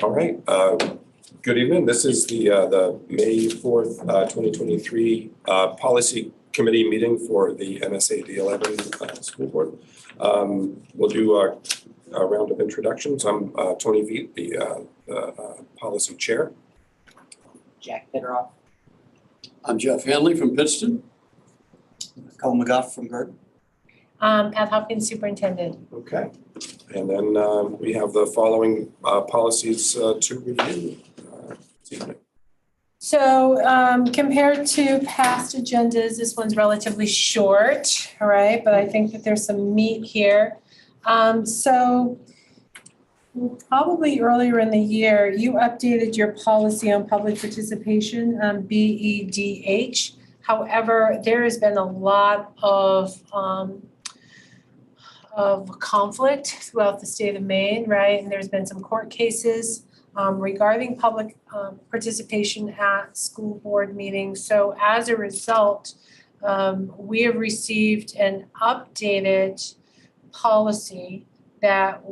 All right. Good evening. This is the May 4th, 2023 Policy Committee meeting for the MSAD11 School Board. We'll do a round of introductions. I'm Tony Veet, the Policy Chair. Jack Bitteroff. I'm Jeff Hanley from Pittston. Colin McGough from Garden. Pat Hopkins, Superintendent. Okay. And then we have the following policies to review this evening. So compared to past agendas, this one's relatively short, all right? But I think that there's some meat here. So probably earlier in the year, you updated your policy on public participation, BEDH. However, there has been a lot of conflict throughout the state of Maine, right? And there's been some court cases regarding public participation at school board meetings. So as a result, we have received an updated policy that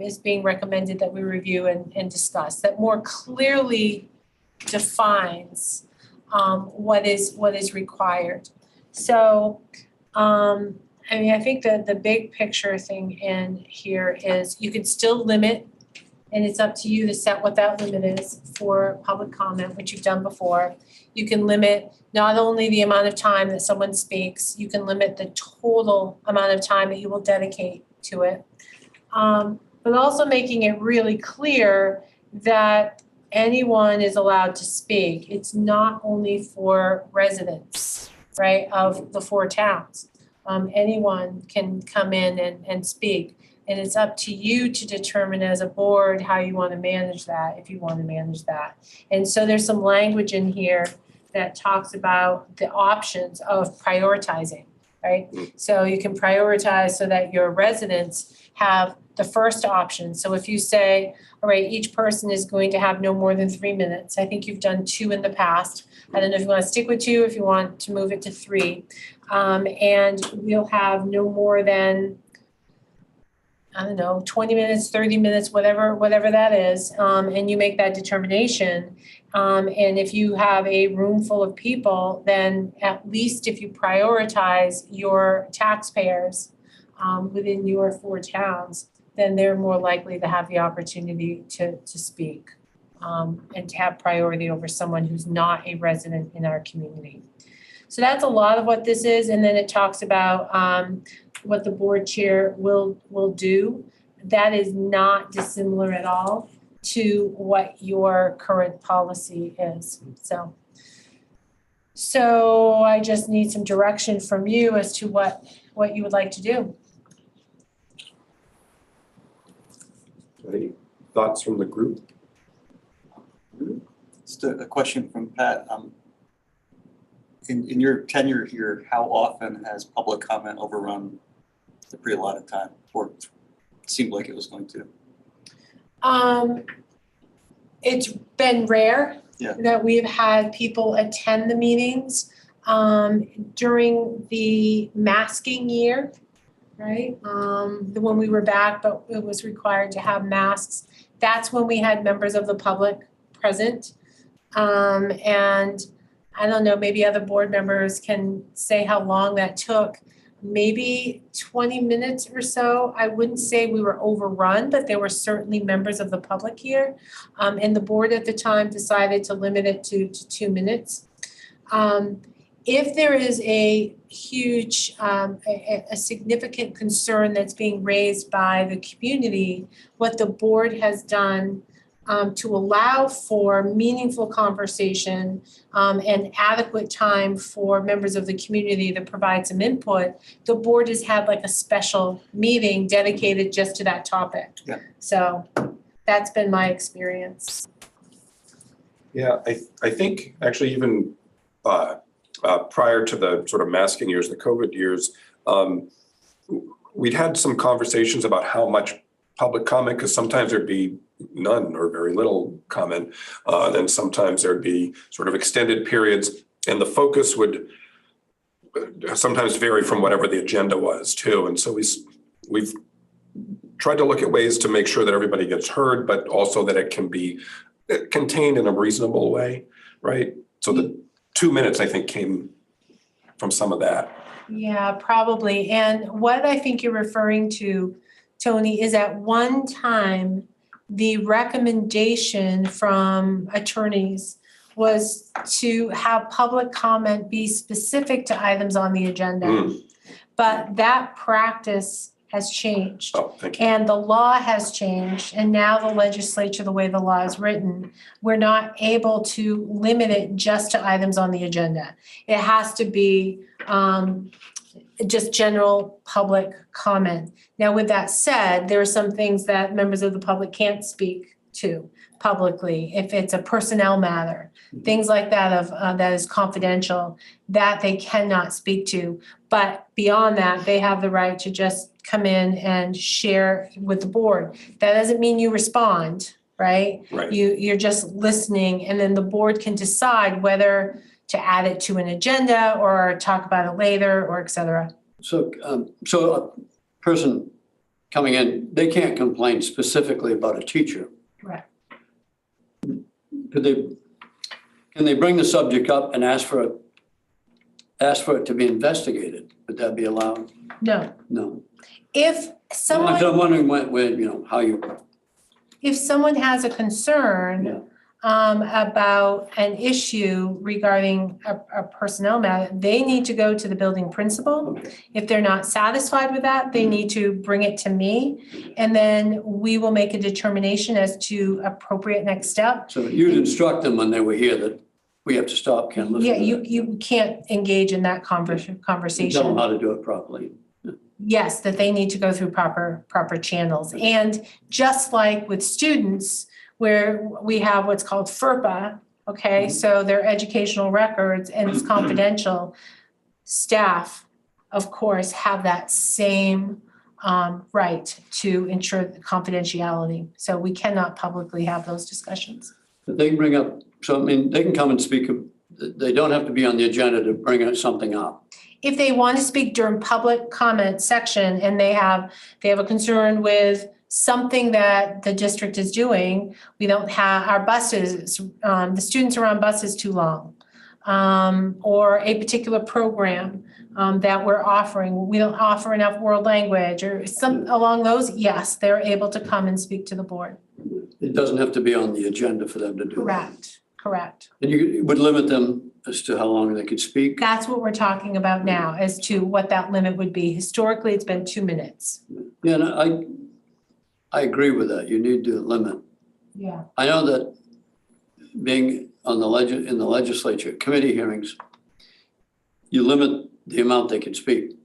is being recommended that we review and discuss, that more clearly defines what is required. So I mean, I think that the big picture thing in here is you can still limit, and it's up to you to set what that limit is for public comment, which you've done before. You can limit not only the amount of time that someone speaks, you can limit the total amount of time that you will dedicate to it. But also making it really clear that anyone is allowed to speak. It's not only for residents, right, of the 4 towns. Anyone can come in and speak. And it's up to you to determine as a board how you want to manage that, if you want to manage that. And so there's some language in here that talks about the options of prioritizing, right? So you can prioritize so that your residents have the first option. So if you say, all right, each person is going to have no more than 3 minutes. I think you've done 2 in the past. I don't know if you want to stick with 2, if you want to move it to 3. And we'll have no more than, I don't know, 20 minutes, 30 minutes, whatever that is. And you make that determination. And if you have a room full of people, then at least if you prioritize your taxpayers within your 4 towns, then they're more likely to have the opportunity to speak and to have priority over someone who's not a resident in our community. So that's a lot of what this is. And then it talks about what the board chair will do. That is not dissimilar at all to what your current policy is. So I just need some direction from you as to what you would like to do. Any thoughts from the group? Just a question from Pat. In your tenure here, how often has public comment overrun the pre-allotted time? Or it seemed like it was going to? It's been rare that we've had people attend the meetings during the masking year, right? The one we were back, but it was required to have masks. That's when we had members of the public present. And I don't know, maybe other board members can say how long that took. Maybe 20 minutes or so. I wouldn't say we were overrun, but there were certainly members of the public here. And the board at the time decided to limit it to 2 minutes. If there is a huge, a significant concern that's being raised by the community, what the board has done to allow for meaningful conversation and adequate time for members of the community to provide some input, the board has had like a special meeting dedicated just to that topic. Yeah. So that's been my experience. Yeah, I think actually even prior to the sort of masking years, the COVID years, we'd had some conversations about how much public comment, because sometimes there'd be none or very little comment. Then sometimes there'd be sort of extended periods, and the focus would sometimes vary from whatever the agenda was too. And so we've tried to look at ways to make sure that everybody gets heard, but also that it can be contained in a reasonable way, right? So the 2 minutes, I think, came from some of that. Yeah, probably. And what I think you're referring to, Tony, is at one time, the recommendation from attorneys was to have public comment be specific to items on the agenda. Mm. But that practice has changed. Oh, thank you. And the law has changed, and now the legislature, the way the law is written, we're not able to limit it just to items on the agenda. It has to be just general public comment. Now, with that said, there are some things that members of the public can't speak to publicly. If it's a personnel matter, things like that that is confidential, that they cannot speak to. But beyond that, they have the right to just come in and share with the board. That doesn't mean you respond, right? Right. You're just listening, and then the board can decide whether to add it to an agenda or talk about it later or et cetera. So a person coming in, they can't complain specifically about a teacher. Correct. Can they bring the subject up and ask for it to be investigated? Would that be allowed? No. No. If someone, I'm wondering when, how you, if someone has a concern Yeah. About an issue regarding a personnel matter, they need to go to the building principal. okay. If they're not satisfied with that, they need to bring it to me, and then we will make a determination as to appropriate next step. So you'd instruct them when they were here that we have to stop, can't listen Yeah, to that. you can't engage in that Tell them conversation. how to do it properly. Yes, that they need to go through proper channels. And just like with students, where we have what's called FERPA, okay, so their educational records, and it's confidential, staff, of course, have that same right to ensure confidentiality. So we cannot publicly have those discussions. But they can bring up, so I mean, they can come and speak, they don't have to be on the agenda to bring something up. If they want to speak during public comment section and they have a concern with something that the district is doing, we don't have our buses, the students are on buses too long, or a particular program that we're offering, we don't offer enough world language or some along those, yes, they're able to come and speak to the board. It doesn't have to be on the agenda for them to do that. Correct. And you would limit them as to how long they could speak? That's what we're talking about now, as to what that limit would be. Historically, it's been 2 minutes. Yeah, and I agree with that. You need to limit. Yeah. I know that being on in the legislature, committee hearings, you limit the amount they can speak.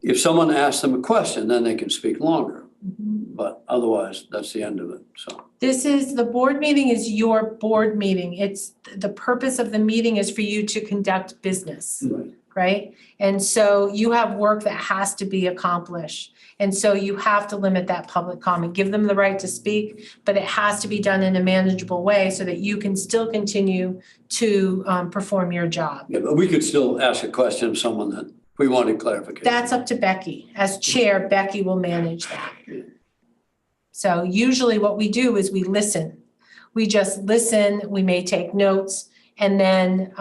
If someone asks them a question, then they can speak longer, but otherwise, that's the end of it, so. The board meeting is your board meeting. It's, the purpose of the meeting is for you to conduct business, right? And so you have work that has to be accomplished. And so you have to limit that public comment, give them the right to speak, but it has to be done in a manageable way so that you can still continue to perform your job. Yeah, but we could still ask a question of someone that we wanted clarification. That's up to Becky. As chair, Becky will manage that. So usually what we do is we listen. We just listen, we may take notes, and then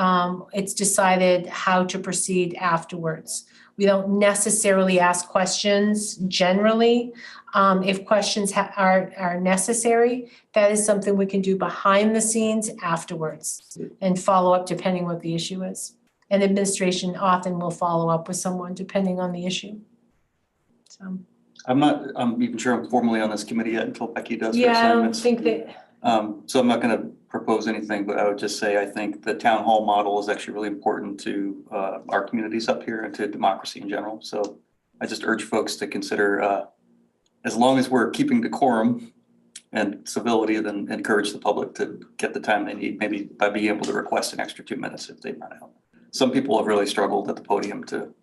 it's decided how to proceed afterwards. We don't necessarily ask questions generally. If questions are necessary, that is something we can do behind the scenes afterwards and follow up depending what the issue is. And administration often will follow up with someone depending on the issue. So. I'm even sure I'm formally on this committee yet until Becky does her Yeah, I don't assignments. think that, So I'm not gonna propose anything, but I would just say I think the town hall model is actually really important to our communities up here and to democracy in general. So I just urge folks to consider, as long as we're keeping decorum and civility, then encourage the public to get the time they need, maybe by being able to request an extra 2 minutes if they run out. Some people have really struggled at the podium to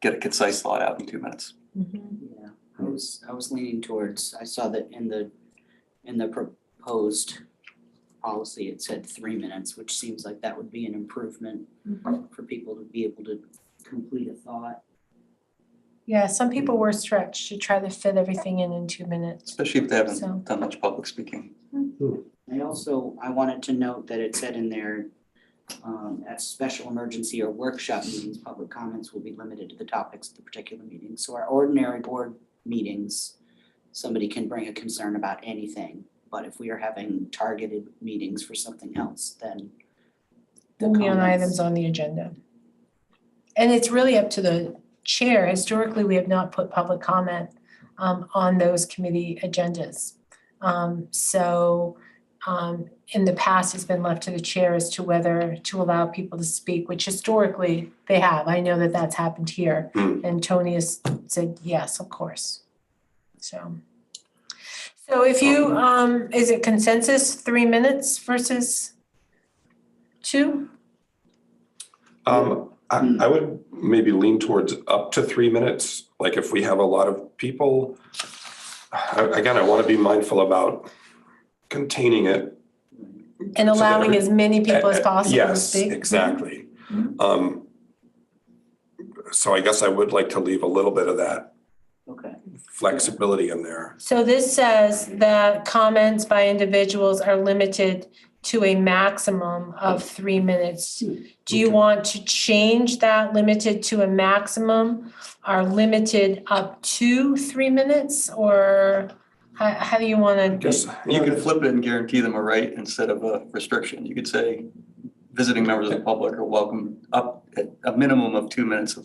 get a concise thought out in 2 minutes. Yeah, I was leaning towards, I saw that in the proposed policy, it said 3 minutes, which seems like that would be an improvement for people to be able to complete a thought. Yeah, some people were stretched to try to fit everything in 2 minutes. Especially if they So- haven't done much public speaking. I wanted to note that it said in there, at special emergency or workshop meetings, public comments will be limited to the topics of the particular meeting. So our ordinary board meetings, somebody can bring a concern about anything. But if we are having targeted meetings for something else, then the Only on comments- items on the agenda. And it's really up to the chair. Historically, we have not put public comment on those committee agendas. In the past, it's been left to the chair as to whether to allow people to speak, which historically they have. I know that that's happened here. And Tony has said, yes, of course. So if you, is it consensus, 3 minutes versus 2? I would maybe lean towards up to 3 minutes, like if we have a lot of people. Again, I want to be mindful about containing it. And so that allowing as many people as possible to Yes, speak? exactly. So I guess I would like to leave a little bit of that Okay. flexibility in there. So this says that comments by individuals are limited to a maximum of 3 minutes. Do you want to change that limited to a maximum, are limited up to 3 minutes, or how do you wanna? Guess, You could flip it and guarantee them a right instead of a restriction. You could say visiting members of the public are welcome up at a minimum of 2 minutes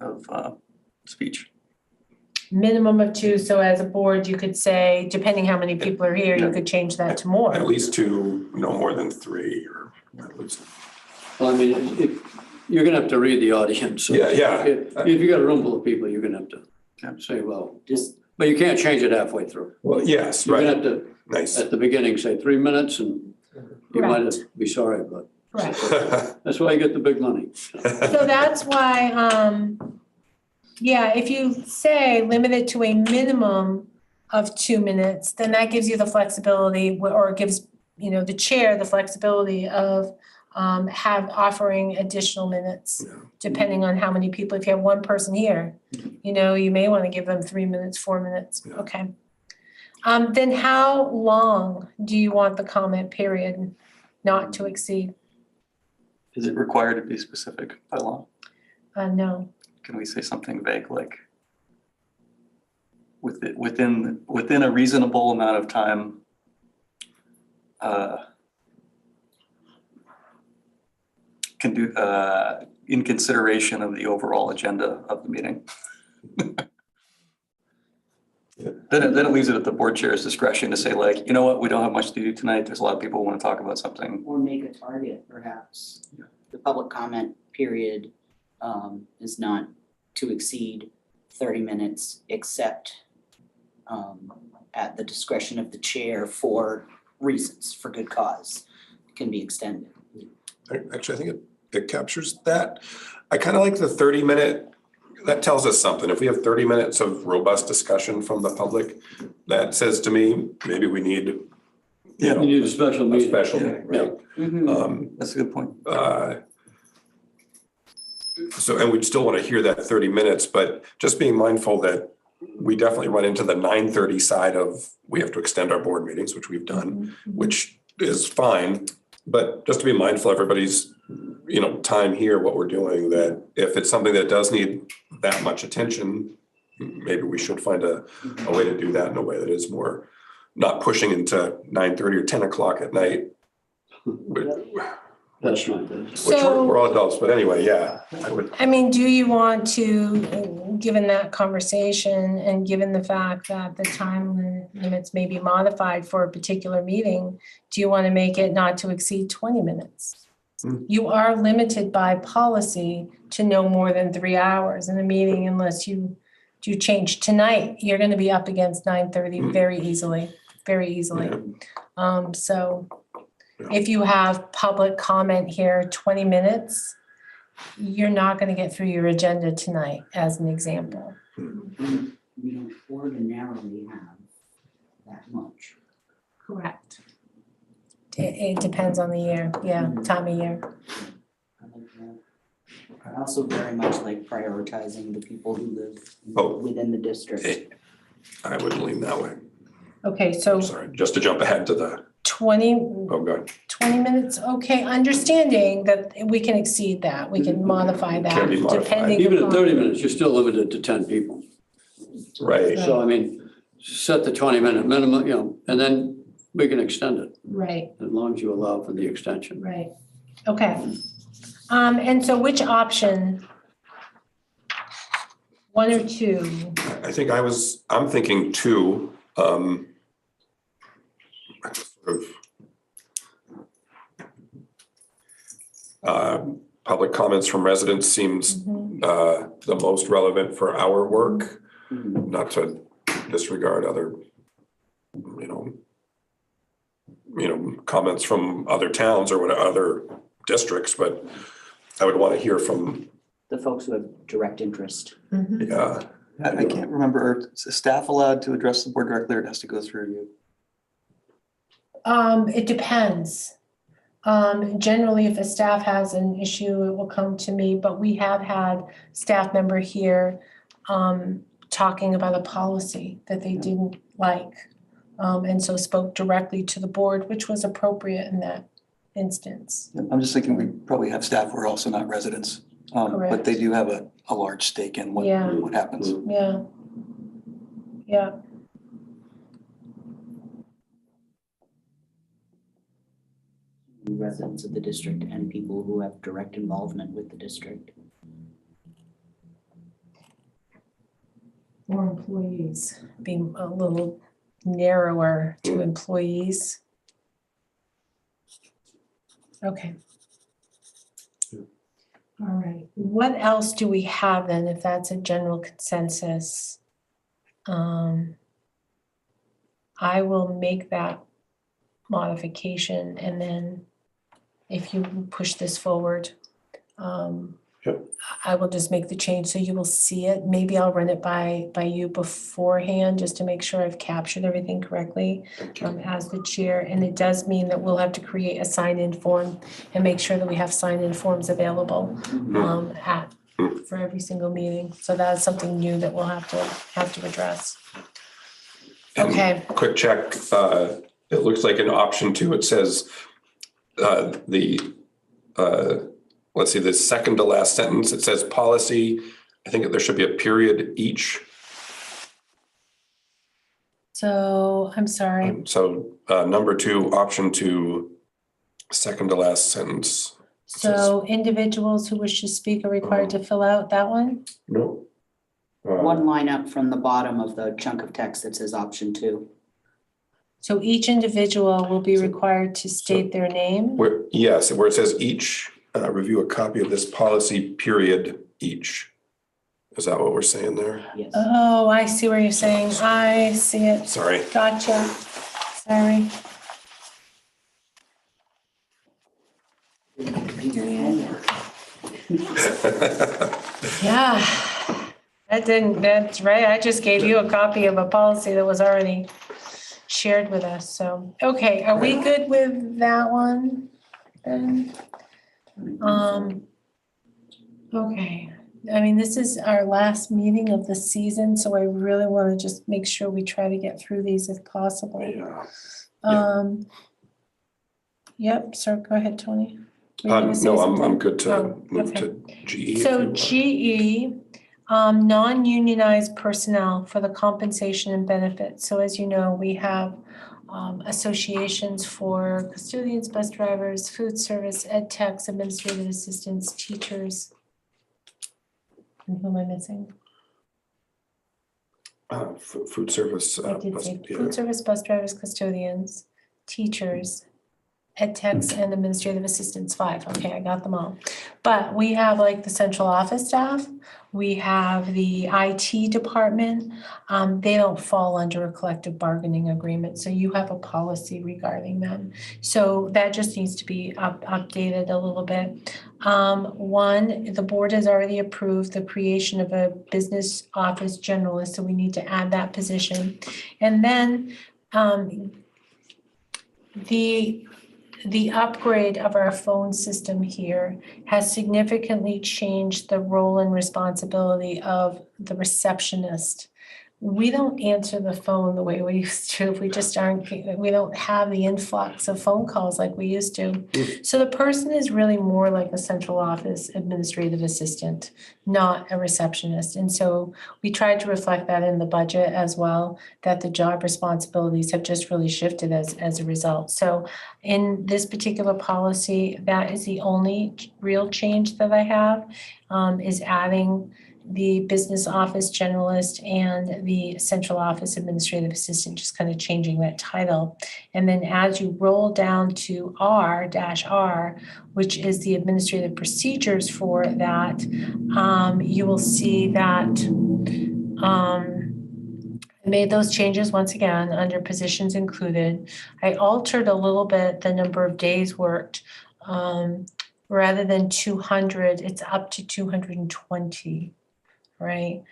of speech. Minimum of 2, so as a board, you could say, depending how many people are here, you could change that to more. at least 2, no more than 3, or at least. Well, I mean, you're gonna have to read the audience. So Yeah. If you got a room full of people, you're gonna have to say, well, but you can't change it halfway through. Well, yes, You're gonna right, have to, nice. at the beginning, say 3 minutes, and you might Correct. be sorry, but Correct. that's why you get the big money. So that's why, if you say limited to a minimum of 2 minutes, then that gives you the flexibility, or it gives, the chair the flexibility of offering additional minutes, Yeah. depending on how many people. If you have one person here, you may want to give them 3 minutes, 4 minutes, Yeah. okay. Then how long do you want the comment period not to exceed? Is it required to be specific by law? No. Can we say something vague like within a reasonable amount of time? Can do in consideration of the overall agenda of the meeting. Then it leaves it at the board chair's discretion to say like, you know what, we don't have much to do tonight. There's a lot of people who want to talk about something. Or make a target, perhaps. Yeah. The public comment period is not to exceed 30 minutes, except at the discretion of the chair for reasons, for good cause. It can be extended. Actually, I think it captures that. I kind of like the 30-minute, that tells us something. If we have 30 minutes of robust discussion from the public, that says to me, maybe we need, You need a special a meeting. special meeting, right? That's a good point. And we'd still want to hear that 30 minutes, but just being mindful that we definitely run into the 9:30 side of, we have to extend our board meetings, which we've done, which is fine. But just to be mindful of everybody's, time here, what we're doing, that if it's something that does need that much attention, maybe we should find a way to do that in a way that is more, not pushing into 9:30 or 10 o'clock at night. That's right. Which So- we're all adults, but anyway, yeah, I would. I mean, do you want to, given that conversation and given the fact that the time limits may be modified for a particular meeting, do you want to make it not to exceed 20 minutes? You are limited by policy to no more than 3 hours in a meeting unless you do change. Tonight, you're going to be up against 9:30 very easily, very easily. So if you have public comment here, 20 minutes, you're not gonna get through your agenda tonight, as an example. We don't ordinarily have that much. Correct. It depends on the year, time of year. I like that. I also very much like prioritizing the people who live Oh. within the district. I would lean that way. Okay, so Sorry, just to jump ahead to the, 20 oh, God. 20 minutes, okay, understanding that we can exceed that, we can modify that, Can be modified. depending Even at upon- 30 minutes, you're still limited to 10 people. Right. So I mean, set the 20-minute minimum, you know, and then we can extend it Right, as long as you allow for the extension. right, okay. And so which option? One or two? I think I'm thinking two, sort of, public comments from residents seems Mhm. the most relevant for our work, Mhm. not to disregard other, comments from other towns or what other districts, but I would want to hear from, The folks who have direct interest. Mhm. I can't remember, is staff allowed to address the board directly or it has to go through you? It depends. Generally, if a staff has an issue, it will come to me, but we have had staff member here talking about a policy that they didn't like. And so spoke directly to the board, which was appropriate in that instance. I'm just thinking we probably have staff who are also not residents, but they do have a large stake in Yeah. what happens. Yeah. Yeah. Residents of the district and people who have direct involvement with the district. Or employees, being a little narrower to employees. Okay. All right, what else do we have then, if that's a general consensus? I will make that modification and then if you push this forward, Yep. I will just make the change so you will see it. Maybe I'll run it by you beforehand, just to make sure I've captured everything correctly as the chair. And it does mean that we'll have to create a sign-in form and make sure that we have sign-in forms available for every single meeting. So that's something new that we'll have to address. And Okay. quick check, it looks like in option 2, it says let's see, the second to last sentence, it says policy. I think there should be a period each. So I'm sorry. So number 2, option 2, second to last sentence. So individuals who wish to speak are required to fill out that one? No. One line up from the bottom of the chunk of text that says option 2. So each individual will be required to state their name? Where it says each, review a copy of this policy, period, each. Is that what we're saying there? Yes. Oh, I see where you're saying. I see it. Sorry. Gotcha. Sorry. Yeah. That's right. I just gave you a copy of a policy that was already shared with us. So, okay, are we good with that one then? Okay, I mean, this is our last meeting of the season, so I really want to just make sure we try to get through these if possible. Yeah. Yep, so go ahead, Tony. Were you gonna say No, something? I'm good to Oh, move okay. to GE. if So you want. GE, non-unionized personnel for the compensation and benefits. So as you know, we have associations for custodians, bus drivers, food service, ed techs, administrative assistants, teachers. And who am I missing? Food service. I did say yeah. food service, bus drivers, custodians, teachers, ed techs, and administrative assistants, 5. Okay, I got them all. But we have like the central office staff, we have the IT department. They don't fall under a collective bargaining agreement, so you have a policy regarding them. So that just needs to be updated a little bit. One, the board has already approved the creation of a business office generalist, so we need to add that position. And then the the upgrade of our phone system here has significantly changed the role and responsibility of the receptionist. We don't answer the phone the way we used to. We just we don't have the influx of phone calls like we used to. So the person is really more like a central office administrative assistant, not a receptionist. And so we tried to reflect that in the budget as well, that the job responsibilities have just really shifted as a result. So in this particular policy, that is the only real change that I have, is adding the business office generalist and the central office administrative assistant, just kind of changing that title. And then as you roll down to R-R, which is the administrative procedures for that, you will see that I made those changes once again under positions included. I altered a little bit the number of days worked. Rather than 200, it's up to 220. Right?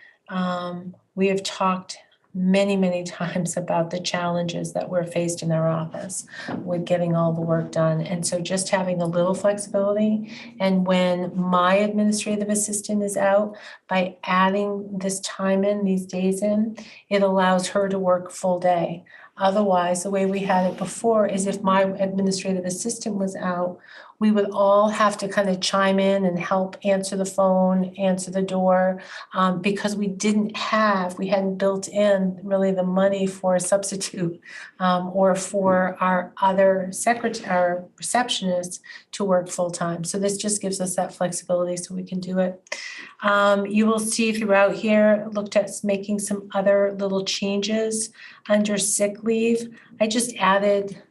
We have talked many times about the challenges that we're faced in our office with getting all the work done. And so just having a little flexibility, and when my administrative assistant is out, by adding this time in, these days in, it allows her to work full day. Otherwise, the way we had it before is if my administrative assistant was out, we would all have to kind of chime in and help answer the phone, answer the door, because we hadn't built in really the money for a substitute or for our other our receptionists to work full time. So this just gives us that flexibility so we can do it. You will see throughout here, looked at making some other little changes under sick leave. I just added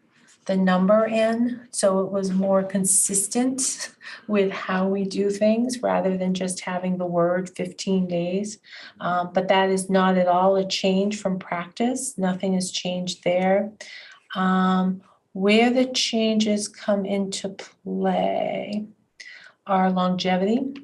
the number in, so it was more consistent with how we do things rather than just having the word 15 days. But that is not at all a change from practice. Nothing has changed there. Where the changes come into play are longevity,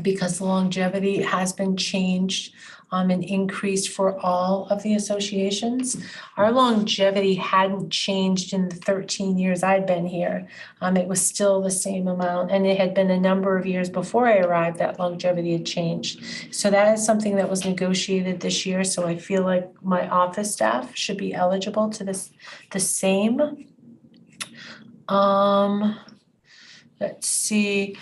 because the longevity has been changed and increased for all of the associations. Our longevity hadn't changed in the 13 years I'd been here. It was still the same amount, and it had been a number of years before I arrived that longevity had changed. So that is something that was negotiated this year, so I feel like my office staff should be eligible to the same. Let's see.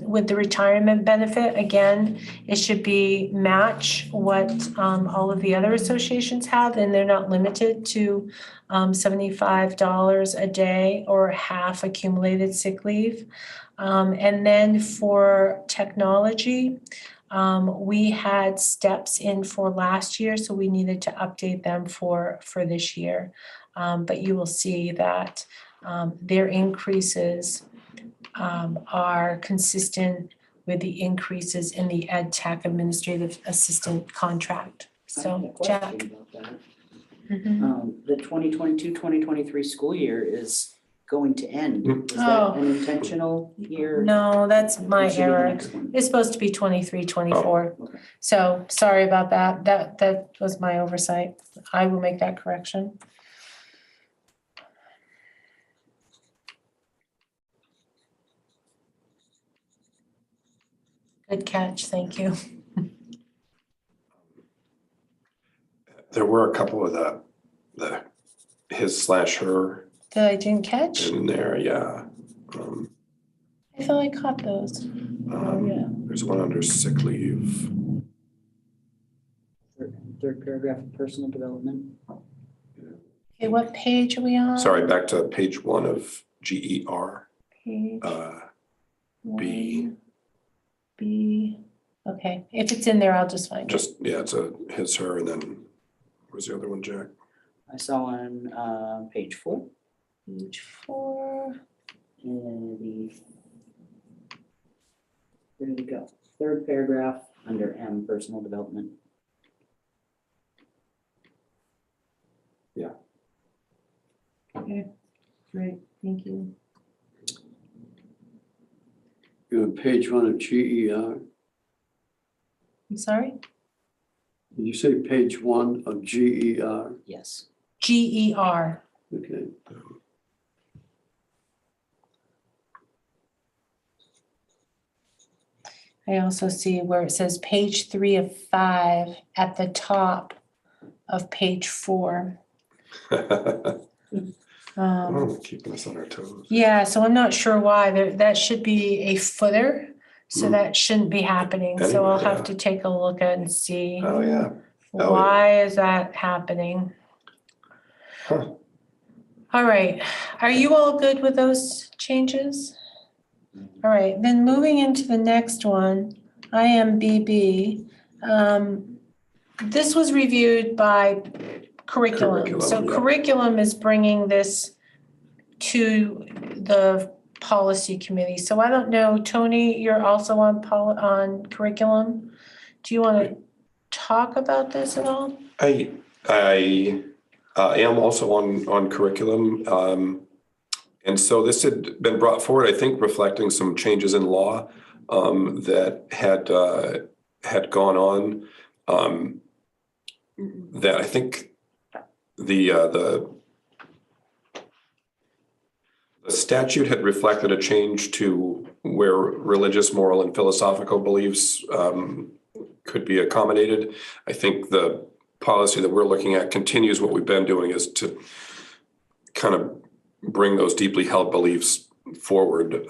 With the retirement benefit, again, it should be match what all of the other associations have, and they're not limited to $75 a day or half accumulated sick leave. And then for technology, we had steps in for last year, so we needed to update them for this year. But you will see that their increases are consistent with the increases in the ed tech administrative assistant contract. I have So, a Jack. question about that. Mhm. The 2022-2023 school year is going to end. Is Oh. that an intentional year? No, that's my It should be the error. next one. It's supposed to be 23-24. Okay. So sorry about that. That was my oversight. I will make that correction. Good catch, thank you. There were a couple of the his/her That I didn't catch? in there, yeah. I feel I caught those. Oh, yeah. There's one under sick leave. Third paragraph of personal development. Okay, what page are we on? Sorry, back to page 1 of GER. Page B. 1, B. Okay, if it's in there, I'll just find it. Just, yeah, it's a his/her, and then where's the other one, Jack? I saw on page 4. Page 4. There we go. Third paragraph under M, personal development. Okay, great, thank you. You're on page 1 of GER. I'm sorry? Did you say page 1 of GER? Yes. GER. Okay. I also see where it says page 3 of 5 at the top of page 4. Keeping us on our toes. Yeah, so I'm not sure why. That should be a footer, so that shouldn't be happening. So I'll Anyway, have yeah. to take a look at and see Oh, yeah. why is that happening. Huh. All right, are you all good with those changes? All right, then moving into the next one, IMBB. This was reviewed by curriculum. So Curriculum, yeah. curriculum is bringing this to the policy committee. So I don't know, Tony, you're also on curriculum. Do you want to talk about this at all? I am also on curriculum. And so this had been brought forward, I think, reflecting some changes in law that had gone on. That I think the statute had reflected a change to where religious, moral, and philosophical beliefs could be accommodated. I think the policy that we're looking at continues what we've been doing, is to kind of bring those deeply held beliefs forward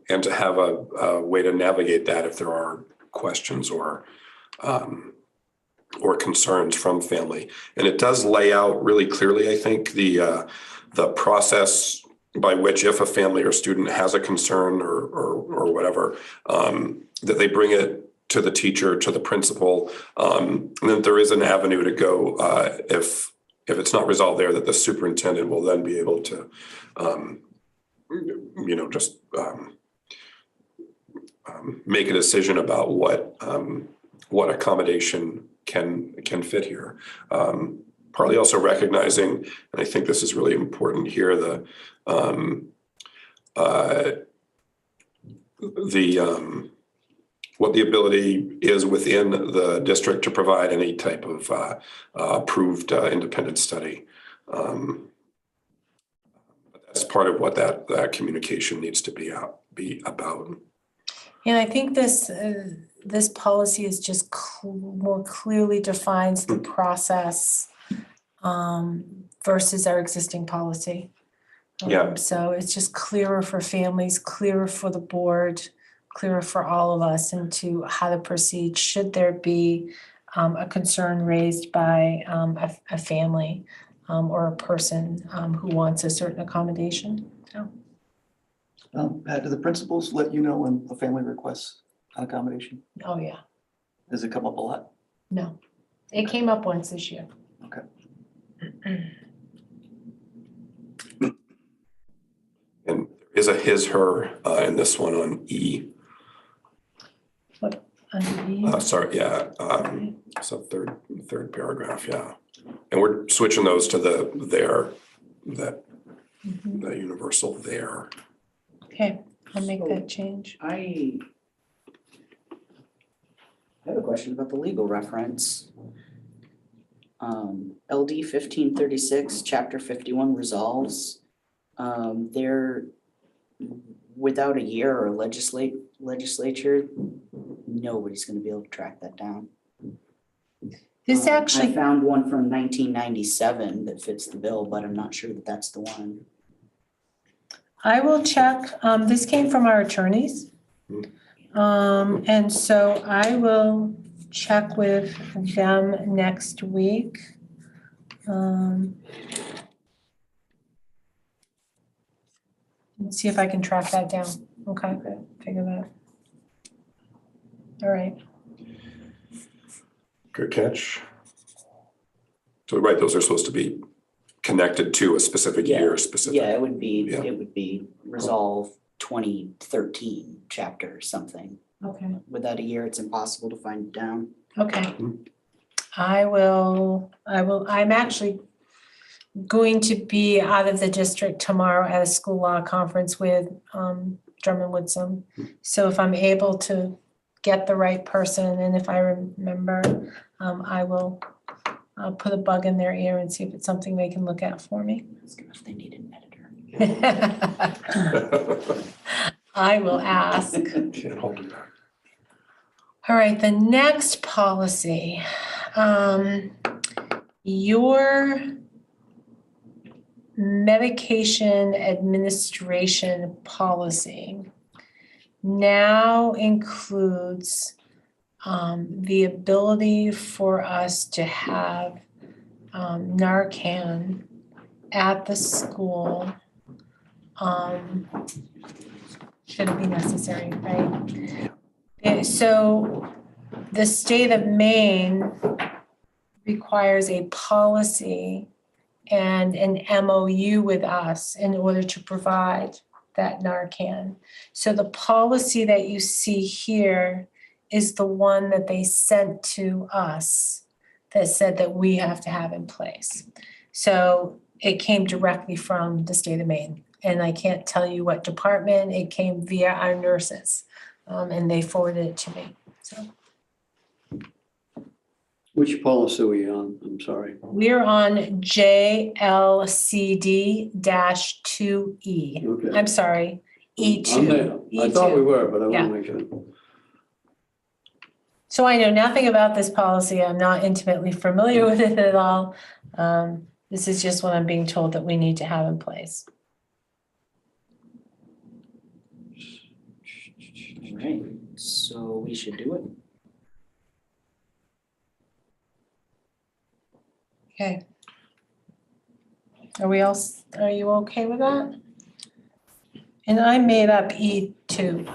and to have a way to navigate that if there are questions or concerns from family. And it does lay out really clearly, I think, the process by which, if a family or student has a concern or whatever, that they bring it to the teacher, to the principal, and then there is an avenue to go if it's not resolved there, that the superintendent will then be able to, just make a decision about what accommodation can fit here. Partly also recognizing, and I think this is really important here, what the ability is within the district to provide any type of approved independent study. That's part of what that communication needs to be about. And I think this policy is just more clearly defines the process versus our existing policy. Yeah. So it's just clearer for families, clearer for the board, clearer for all of us into how to proceed should there be a concern raised by a family or a person who wants a certain accommodation. So. Pat, do the principals let you know when a family requests an accommodation? Oh, yeah. Does it come up a lot? No, it came up once this year. Okay. And there is a his, her in this one on E. What, under E? Sorry, yeah. So third paragraph, yeah. And we're switching those to the universal there. Okay, I'll make that change. I have a question about the legal reference. LD 1536, chapter 51 resolves. They're without a year or legislature, nobody's gonna be able to track that down. This actually. I found one from 1997 that fits the bill, but I'm not sure that that's the one. I will check. This came from our attorneys. And so I will check with them next week. And see if I can track that down. Okay, figure that. All right. Good catch. So right, those are supposed to be connected to a specific year, specific. Yeah, it would be Resolve 2013 chapter or something. Okay. Without a year, it's impossible to find it down. Okay. I'm actually going to be out of the district tomorrow at a school law conference with Drummond Woodsum. So if I'm able to get the right person, and if I remember, I will put a bug in their ear and see if it's something they can look at for me. Ask them if they need an editor. I will ask. Can't hold it back. All right, the next policy, your medication administration policy now includes the ability for us to have Narcan at the school. Should it be necessary, right? So the state of Maine requires a policy and an MOU with us in order to provide that Narcan. So the policy that you see here is the one that they sent to us that said that we have to have in place. So it came directly from the state of Maine. And I can't tell you what department, it came via our nurses. And they forwarded it to me, so. Which policy are we on? I'm sorry. We're on JLCD-2E. Okay. I'm sorry, E2. I'm there. I thought we E2. were, but I Yeah. want to make sure. So I know nothing about this policy. I'm not intimately familiar with it at all. This is just what I'm being told that we need to have in place. All right, so we should do it. Okay. Are you okay with that? And I made up E2.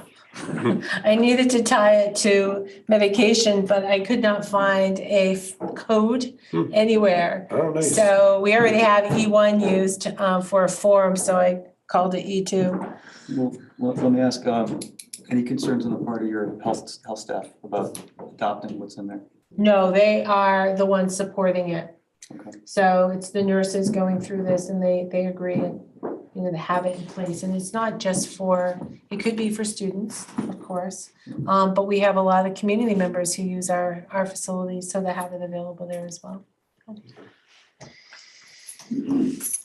I needed to tie it to medication, but I could not find a code anywhere. Oh, nice. So we already have E1 used for a form, so I called it E2. Well, let me ask, any concerns on the part of your health staff about adopting what's in there? No, they are the ones supporting it. Okay. So it's the nurses going through this and they agree and, to have it in place. And it's not just for, it could be for students, of course. But we have a lot of community members who use our facilities, so they have it available there as well. There's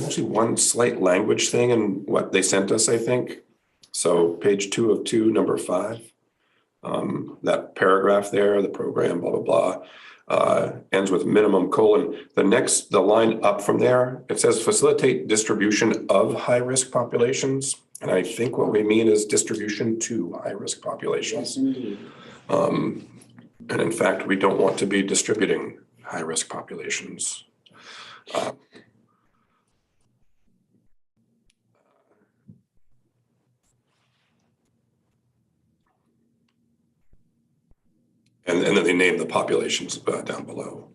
actually one slight language thing in what they sent us, I think. So page 2 of 2, number 5, that paragraph there, the program, blah, blah, blah, ends with minimum colon. The line up from there, it says facilitate distribution of high-risk populations. And I think what we mean is distribution to high-risk populations. Yes, indeed. And in fact, we don't want to be distributing high-risk populations. And then they name the populations down below.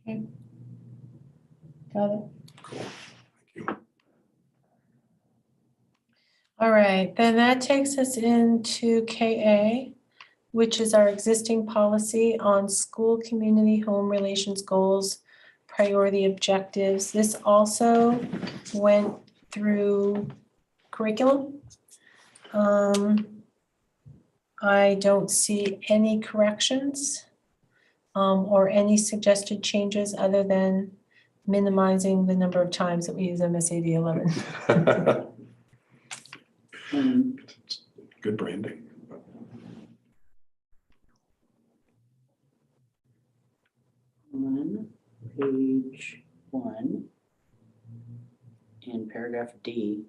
Got it. Cool, thank you. All right, then that takes us into KA, which is our existing policy on school, community, home relations goals, priority objectives. This also went through curriculum. I don't see any corrections or any suggested changes other than minimizing the number of times that we use MSAD11. Good branding. On page 1, in paragraph D,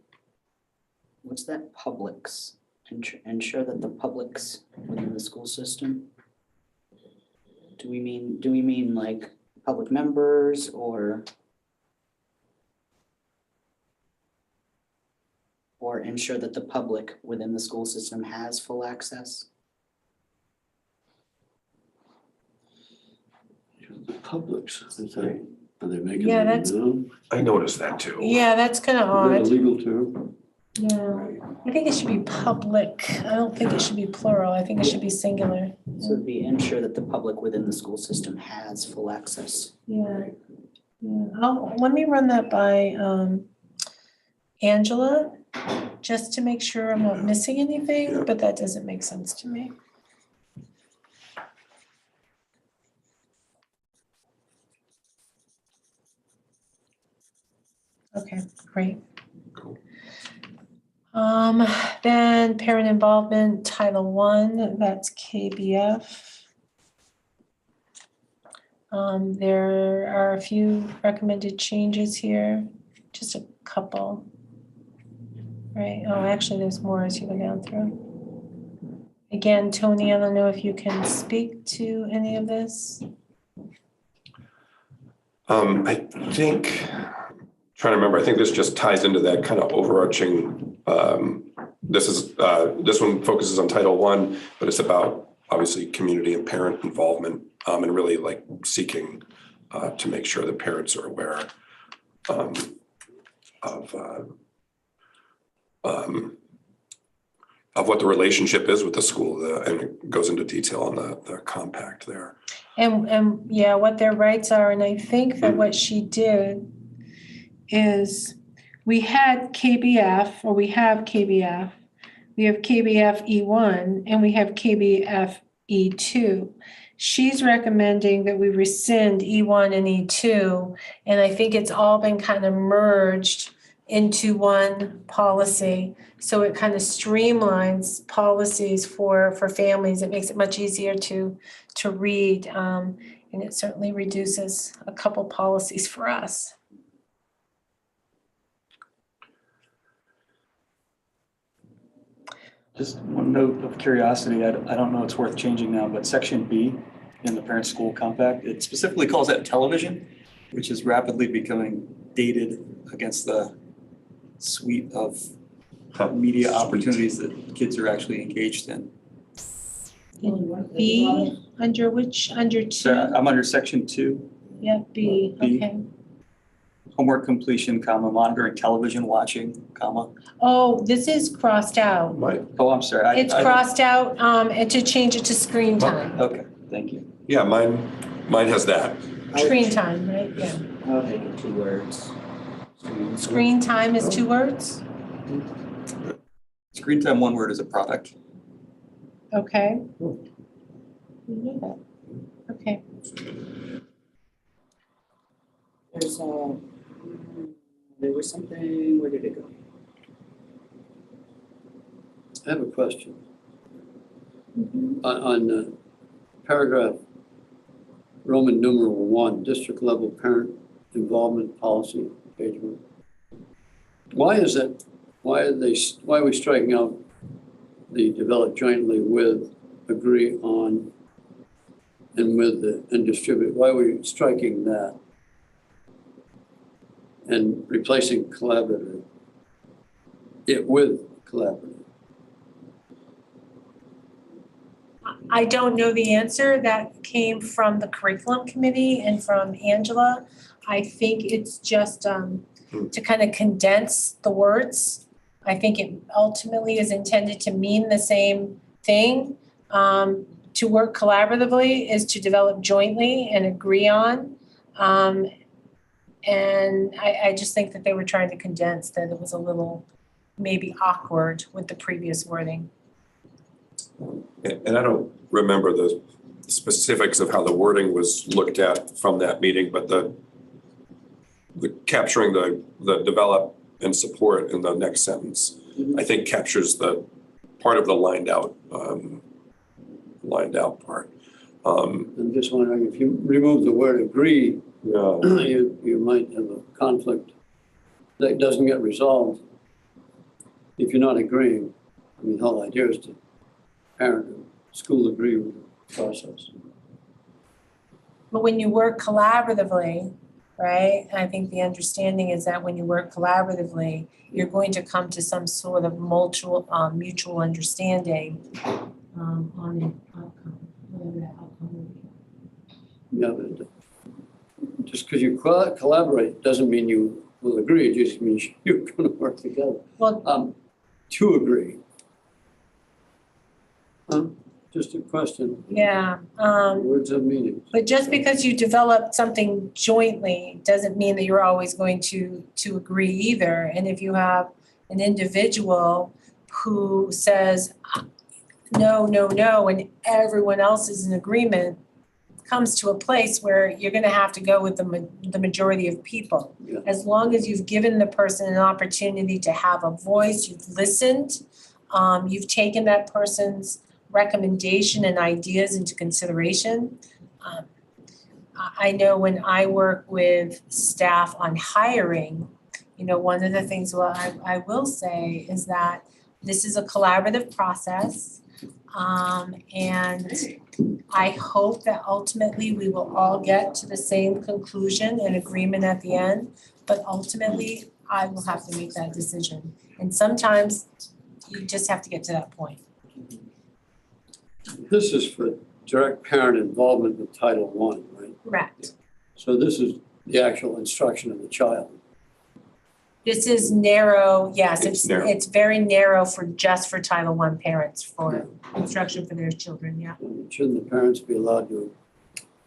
what's that publics? Ensure that the publics within the school system? Do we mean like public members or ensure that the public within the school system has full access? The publics, are they making Yeah, that that's- known? I noticed that too. Yeah, that's kind of Is that a odd. legal term? Yeah, I think it should be public. I don't think it should be plural. I think it should be singular. So it'd be ensure that the public within the school system has full access. Yeah. Let me run that by Angela, just to make sure I'm not missing anything, but that doesn't make sense to me. Okay, great. Then parent involvement, Title I, that's KBF. There are a few recommended changes here, just a couple. Right, oh, actually, there's more as you go down through. Again, Tony, I don't know if you can speak to any of this. I think, trying to remember, I think this just ties into that kind of overarching, this one focuses on Title I, but it's about obviously community and parent involvement, and really like seeking to make sure that parents are aware of what the relationship is with the school, and it goes into detail on the compact there. And yeah, what their rights are, and I think that what she did is we had KBF, or we have KBF, we have KBF E1, and we have KBF E2. She's recommending that we rescind E1 and E2, and I think it's all been kind of merged into one policy. So it kind of streamlines policies for families. It makes it much easier to read, and it certainly reduces a couple policies for us. Just one note of curiosity, I don't know, it's worth changing now, but section B in the parent school compact, it specifically calls that television, which is rapidly becoming dated against the suite of media opportunities that kids are actually engaged in. In B, under which, under 2? So I'm under section 2, Yeah, B, B. okay. homework completion, comma, monitoring television watching, comma. Oh, this is crossed out. Oh, I'm sorry. It's crossed out, and to change it to screen time. Okay, thank you. Yeah, mine has that. Screen time, right, yeah. I'll make it 2 words. Screen time is 2 words? Screen time, 1 word is a product. Okay. You knew that. Okay. There was something, where did it go? I have a question. On paragraph Roman numeral 1, district level parent involvement policy, page 1. Why is it, why are we striking out the develop jointly with, agree on, and with and distribute? Why are we striking that and replacing collaborative, it with collaborative? I don't know the answer. That came from the curriculum committee and from Angela. I think it's just to kind of condense the words. I think it ultimately is intended to mean the same thing. To work collaboratively is to develop jointly and agree on. And I just think that they were trying to condense, that it was a little maybe awkward with the previous wording. And I don't remember the specifics of how the wording was looked at from that meeting, but the capturing the develop and support in the next sentence, I think captures the part of the lined out part. I'm just wondering if you remove the word agree, you might have a conflict that doesn't get resolved if you're not agreeing. I mean, the whole idea is to parent and school agree with the process. But when you work collaboratively, right, I think the understanding is that when you work collaboratively, you're going to come to some sort of mutual understanding on an outcome, whatever that outcome will be. Yeah, but just because you collaborate doesn't mean you will agree. It just means you're going to work together. Well, to agree. Just a question. yeah. Words have meanings. But just because you develop something jointly doesn't mean that you're always going to agree either. And if you have an individual who says no, no, no, and everyone else is in agreement, comes to a place where you're gonna have to go with the majority of people. Yeah. As long as you've given the person an opportunity to have a voice, you've listened, you've taken that person's recommendation and ideas into consideration. I know when I work with staff on hiring, you know, one of the things I will say is that this is a collaborative process. And I hope that ultimately we will all get to the same conclusion and agreement at the end, but ultimately I will have to make that decision. And sometimes you just have to get to that point. This is for direct parent involvement with Title I, right? Correct. So this is the actual instruction of the child. This is narrow, yes, It's narrow. it's very narrow for just for Title I parents for instruction for their children, yeah. Shouldn't the parents be allowed to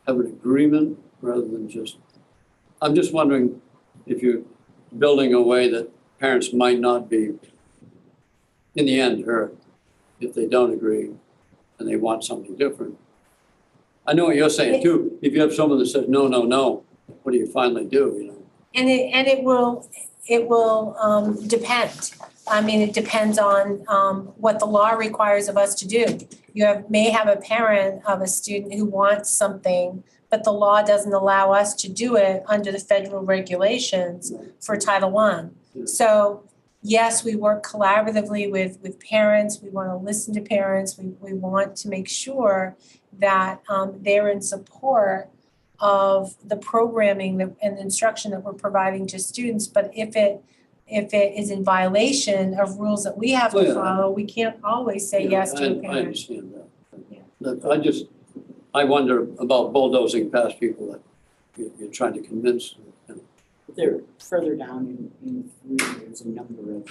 have an agreement rather than just, I'm just wondering if you're building a way that parents might not be, in the end, hurt if they don't agree and they want something different. I know what you're saying too. If you have someone that says, no, no, no, what do you finally do, you know? And it will depend. I mean, it depends on what the law requires of us to do. You may have a parent of a student who wants something, but the law doesn't allow us to do it under the federal regulations for Title I. So yes, we work collaboratively with parents. We want to listen to parents. We want to make sure that they're in support of the programming and instruction that we're providing to students. But if it is in violation of rules that we have to follow, we can't always say yes to a I parent. understand that. I wonder about bulldozing past people that you're trying to convince. There, further down in 3, there's a number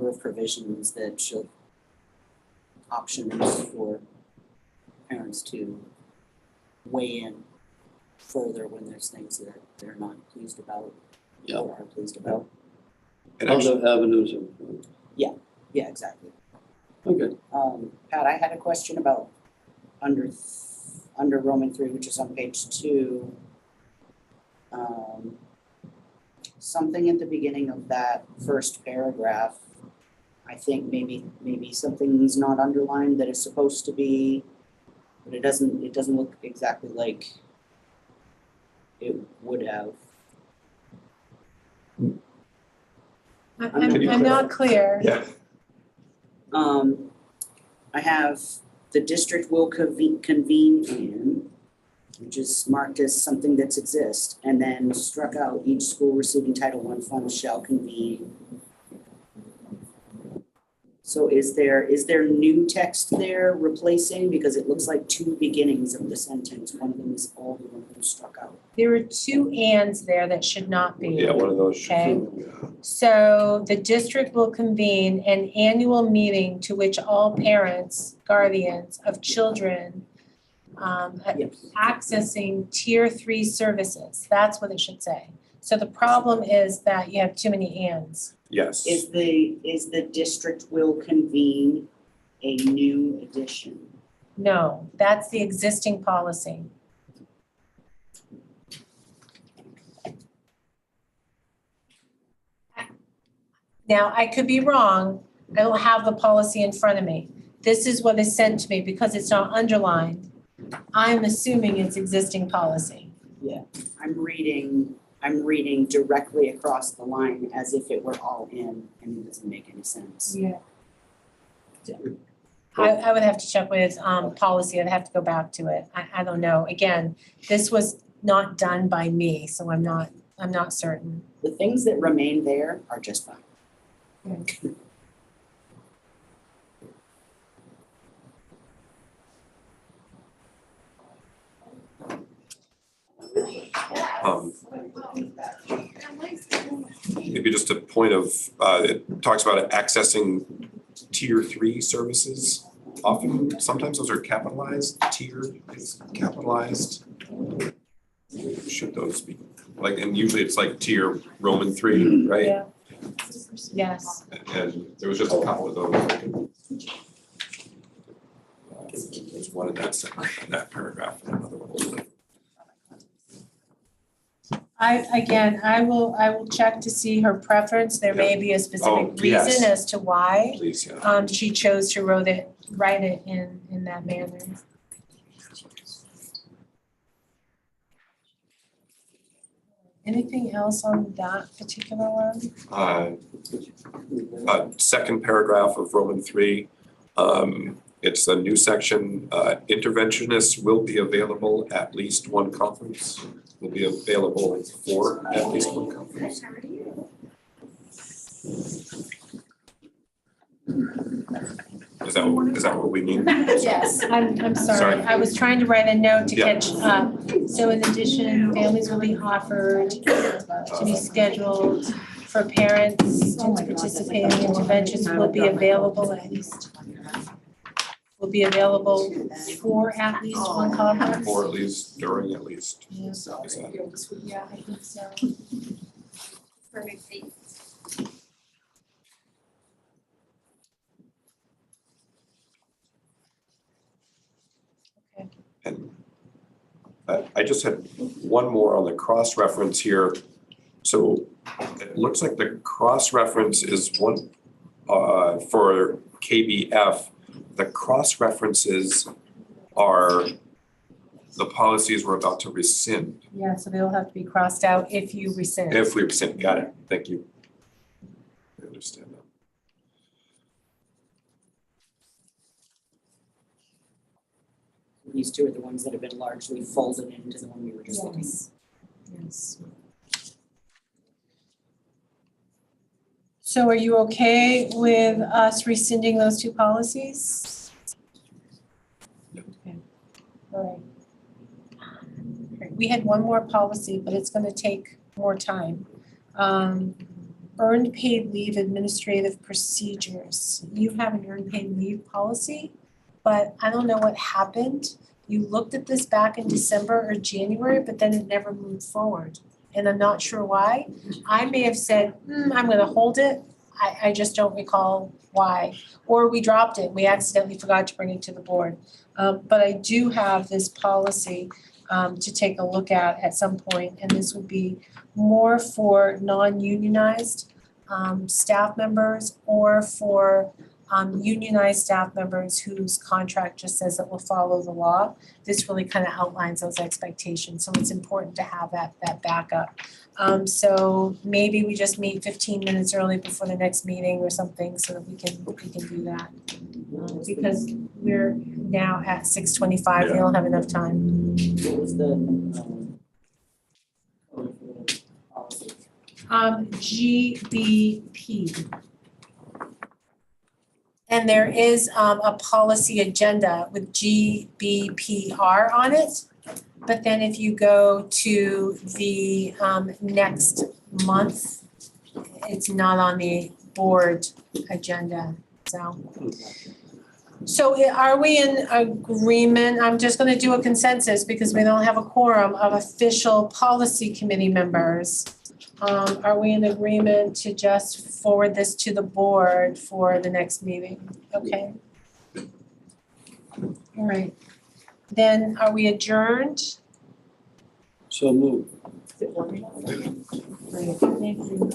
of provisions that show options for parents to weigh in further when there's things that they're not pleased about or are pleased about. And actually, Other avenues of, Yeah, exactly. okay. Pat, I had a question about under Roman 3, which is on page 2. Something at the beginning of that first paragraph, I think maybe something's not underlined that is supposed to be, but it doesn't look exactly like it would have. I'm not clear. yeah, I have the district will convene in, which is marked as something that exists, and then struck out, each school receiving Title I funds shall convene. So is there new text there replacing, because it looks like 2 beginnings of the sentence, one of them is old, one of them struck out. There are 2 ands there that should not be. yeah, one of those should. Okay. So the district will convene an annual meeting to which all parents, guardians of children accessing Tier 3 services. That's what it should say. So the problem is that you have too many ands. Yes. Is the district will convene a new edition? No, that's the existing policy. Now, I could be wrong. I don't have the policy in front of me. This is what is sent to me because it's not underlined. I'm assuming it's existing policy. Yeah, I'm reading directly across the line as if it were all in, and it doesn't make any sense. Yeah. I would have to check with policy. I'd have to go back to it. I don't know. Again, this was not done by me, so I'm not certain. The things that remain there are just fine. Maybe just a point of, it talks about accessing Tier 3 services. Sometimes those are capitalized, tier is capitalized. Should those be, like, and usually it's like tier Roman 3, right? Yeah. Yes. And there was just a couple of those. There's one in that section, in that paragraph, and another one. I will check to see her preference. There may be a specific yes. reason as to why Please, yeah. she chose to write it in that manner. Anything else on that particular one? Second paragraph of Roman 3, it's a new section, interventionists will be available at least one conference, will be available for at least one conference. Is that what we mean? Yes, I'm sorry. Sorry. I was trying to write a note to Yeah. catch up. So in addition, families will be offered to be scheduled for parents to participate in interventions will be available at least. Will be available for at least one conference? Or at least during at least. Yeah. Is that- Yeah, I think so. And I just had one more on the cross-reference here. So it looks like the cross-reference is one, for KBF, the cross-references are the policies we're about to rescind. Yeah, so they'll have to be crossed out if you rescind. If we rescind, got it, thank you. I understand that. These two are the ones that have been largely folded into the one we were just looking at. Yes. So are you okay with us rescinding those two policies? Yep. Okay, all right. We had one more policy, but it's gonna take more time. Earned paid leave administrative procedures. You have an earned paid leave policy, but I don't know what happened. You looked at this back in December or January, but then it never moved forward. And I'm not sure why. I may have said, I'm gonna hold it. I just don't recall why. Or we dropped it, we accidentally forgot to bring it to the board. But I do have this policy to take a look at some point, and this would be more for non-unionized staff members or for unionized staff members whose contract just says that will follow the law. This really kind of outlines those expectations, so it's important to have that backup. So maybe we just meet 15 minutes early before the next meeting or something so that we can do that. Because we're now at 6:25, we don't have enough time. What was the code for the policy? GBP. And there is a policy agenda with GBPR on it. But then if you go to the next month, it's not on the board agenda, so. So are we in agreement? I'm just gonna do a consensus because we don't have a quorum of official policy committee members. Are we in agreement to just forward this to the board for the next meeting? Okay. All right. Then are we adjourned? So move. Great, thank you.